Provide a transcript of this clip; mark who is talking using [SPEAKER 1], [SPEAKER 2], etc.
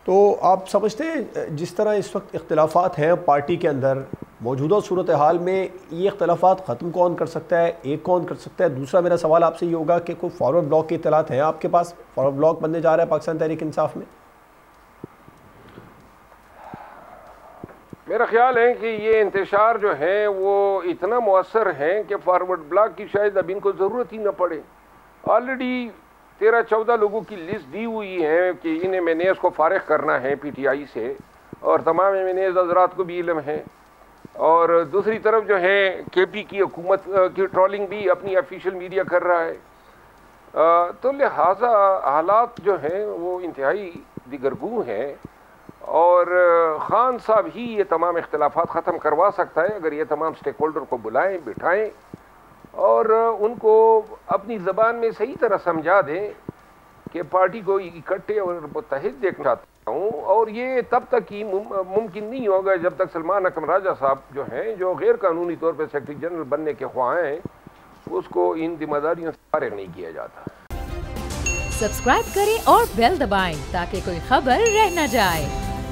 [SPEAKER 1] تو آپ سمجھتے ہیں جس طرح اس وقت اختلافات ہیں پارٹی کے اندر، موجودہ صورتحال میں یہ اختلافات ختم کون کر سکتا ہے؟ ایک کون کر سکتا ہے؟ دوسرا میرا سوال آپ سے یہ ہوگا کہ کوئی فارورڈ بلاک کی اطلاعات ہیں آپ کے پاس؟ فارورڈ بلاک بننے جا رہا ہے پاکستان تحریک انصاف میں؟
[SPEAKER 2] میرا خیال ہے کہ یہ انتشار جو ہے وہ اتنا مؤثر ہے کہ فارورڈ بلاک کی شاید اب ان کو ضرورت ہی نہ پڑے۔ آلریڈی 13-14 لوگوں کی لسٹ دی ہوئی ہے کہ ان ایم این ایز کو فارغ کرنا ہے پی ٹی آئی سے، اور تمام ایم این ایز حضرات کو بھی علم ہے۔ اور دوسری طرف جو ہے کے پی کی حکومت کی ٹرولنگ بھی اپنی آفیشیل میڈیا کر رہا ہے، تو لہٰذا حالات جو ہیں وہ انتہائی دیگرگوں ہیں، اور خان صاحب ہی یہ تمام اختلافات ختم کروا سکتا ہے اگر یہ تمام سٹیک ہولڈر کو بلائیں، بٹھائیں اور ان کو اپنی زبان میں صحیح طرح سمجھا دیں کہ پارٹی کو اکٹھے اور متحد دیکھنا چاہتا ہوں۔ اور یہ تب تک ہی ممکن نہیں ہوگا جب تک سلمان اکرم راجہ صاحب جو ہیں، جو غیر قانونی طور پہ سیکرٹری جنرل بننے کے خواہاں ہیں، اس کو ان ذمہ داریوں سے فارغ نہیں کیا جاتا۔
[SPEAKER 3] سبسکرائب کریں اور بیل دبائیں تاکہ کوئی خبر رہ نہ جائے۔